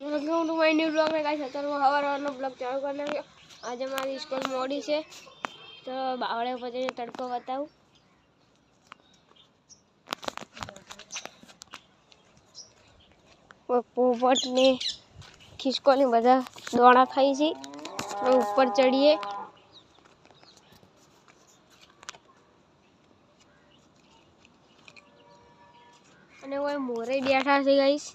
Welcome to my new blog में guys અત્યારે હું હવારનો બ્લોગ ચાલુ કરી નાખ્યો। આજે મારી સ્કૂલ મોડી છે તો બાવળે પછી તડકો બતાવું। પોપટ ને ખિસકોલી બધા દોણા ખાઈ છે। ઉપર ચડીએ અને ઓય મોરે બેઠા છે ગાइस।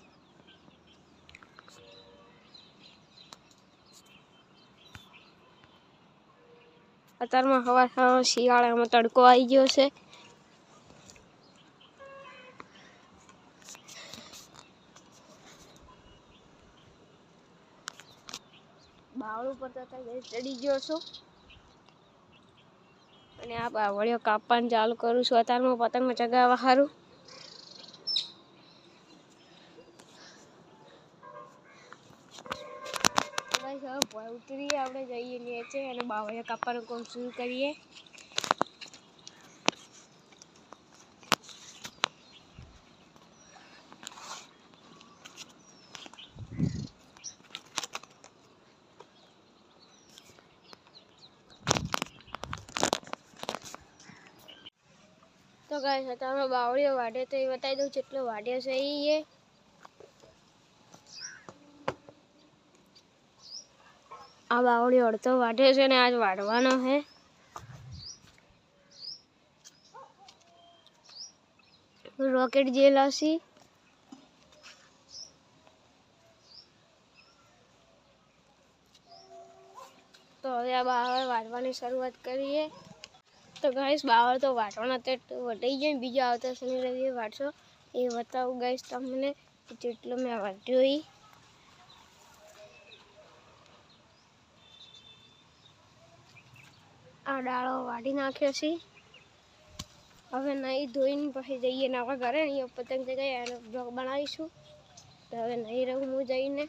અત્યારમાં હવા શિયાળામાં તડકો આવી ગયો છે। બાવળ ઉપર તો ચડી ગયો છું અને આ બાવળિયો કાપવાનું ચાલુ કરું છું। અત્યારમાં પતંગ ચગાવવા હારું ઉતરીએ આપણે જઈએ નીચે અને બાવળિયા કાપવાનું કામ શરૂ કરીએ। तो गाइस અત્યારમાં બાવળિયો વાઢે તો એ બતાવી દઉં કેટલો વાઢ્યો છે એ। આ બાવળિયો અડધો વાઢે છે ને આજ વાઢવાનો છે। રોકેટ જેલા છે તો હવે આ બાવળ વાઢવાની શરૂઆત કરીએ। तो गाइस बावळ तो वाटवाना ते वटाई गयो। बीजो आवता शनि रविए वाटशो ए बताऊं गाइस तमने जेटलो मैं वाट्यो ई। आ डाळो वाटी नाख्यो छे। હવે નહીં ધોઈને પછી જઈએ ને આપણા ઘરે અહીંયા પતંગ ચગાવીએ અને બ્લોગ બનાવીશું। તો હવે નહીં રહું હું જઈને।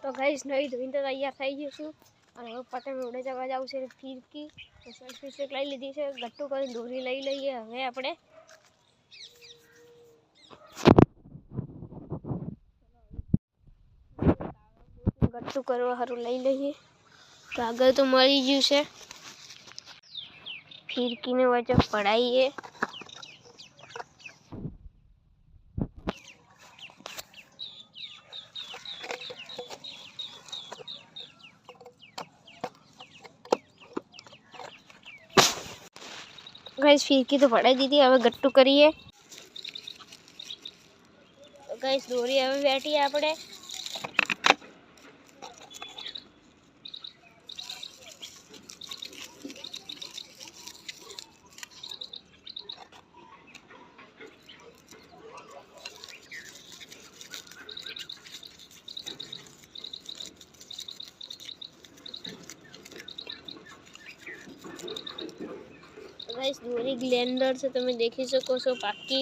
તો ગાઈસ નહીં ધોઈને તો તૈયાર થઈ ગયું છું અને હવે પતંગ ઉડે જવા જાવ છે। ફિરકી સ્ટિક લઈ લીધી છે। ગટ્ટુ કરીને દોરી લઈ લઈએ હવે આપણે। ગટ્ટુ કરવા હારું લઈ લઈએ। કાગળ તો મળી ગયું છે। ફિરકીને વચ્ચે પડાઈએ गाइस फीरकी तो पढ़ाई दीदी हमें गट्टू करिए। तो गाइस दोरी हमें बैठी है आपने गाइस दोरी ग्लेंडर से તમે देखी શકો છો પાકી।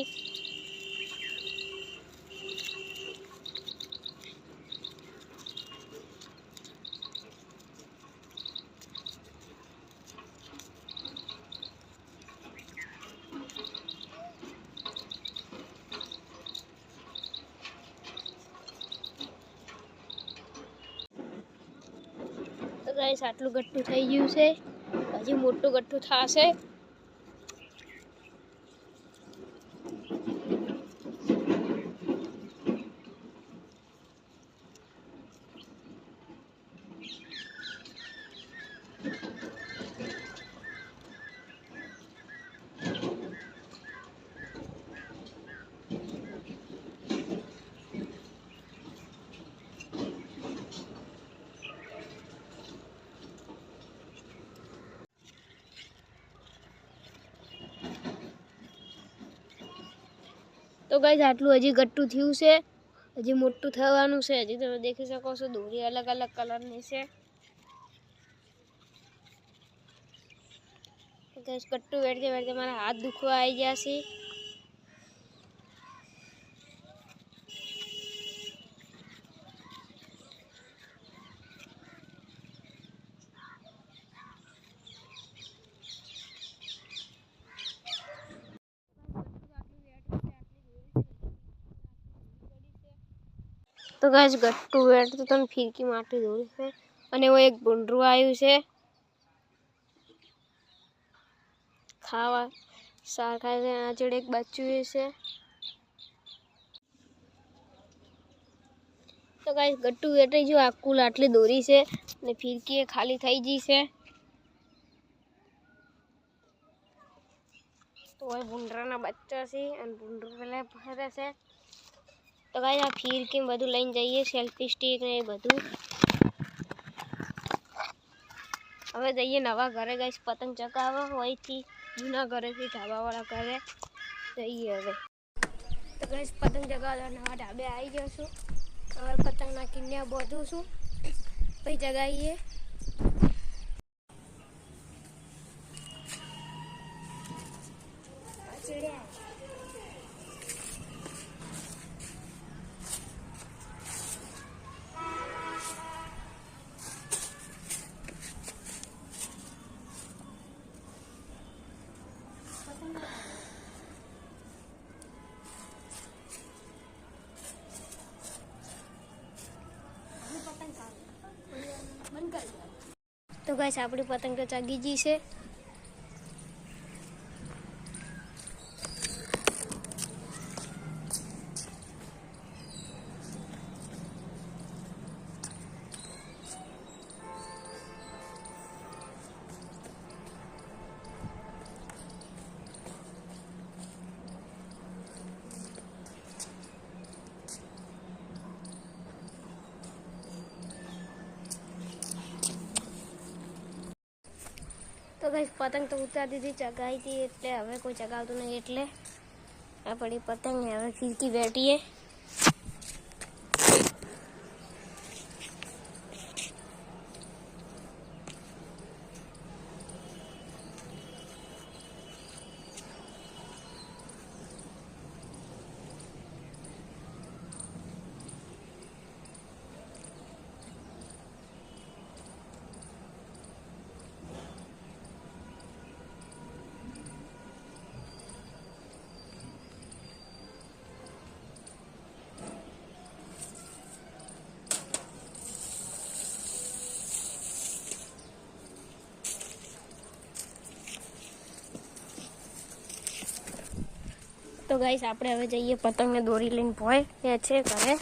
તો ગાइस આટલું ગટ્ટુ થઈ ગયું છે। હજી મોટું ગટ્ટુ થાશે। तो गाइस आटलू हजी गट्टू थयुं छे। हजी मोटू थवानुं छे। हजी तमे देखी शको छो दोरी अलग अलग कलरनी छे। गाइस गट्टू वेठते वेठते मारा हाथ दुखवा आई गया छे। તો ગાઈસ ગટ્ટુ વેટ તો તને ફીરકી માટી દોરી છે અને वो एक ભૂંડરું આવ્યું છે ખાવા સાર ખાય છે આ જોડે એક બચ્ચું છે તો ગાઈસ ગટ્ટુ વેટે જો આ કુલ આટલી દોરી છે અને ફીરકી એ ખાલી થઈ ગઈ છે તો એ ભૂંડરાના બચ્ચા છે અને ભૂંડરું પેલા ફરે છે તો ગાઈસ આ ફીરકી બધું લઈને જઈએ સેલ્ફી સ્ટિક ને એ બધું હવે જઈએ નવા ઘરે ગાઈસ પતંગ ચગાવવા હોયથી જૂના ઘરેથી ધાબાવાળા ઘરે જઈએ હવે તો ગાઈસ પતંગ ચગાવવા નવા ધાબે આવી જશું હવે પતંગના કિન્યા બોધું છું પછી ચગાવીએ तो गाइस આપણી પતંગ તો ચગી ગઈ છે तो गाइस पतंग तो उतार दी चगाई थी એટલે હવે કોઈ ચગાવતું નહીં એટલે આ પડી પતંગ હવે ફીરકી બેઠી है तो गाइस આપણે હવે જઈએ પતંગને દોરી લઈને ભોય એ છે ઘરે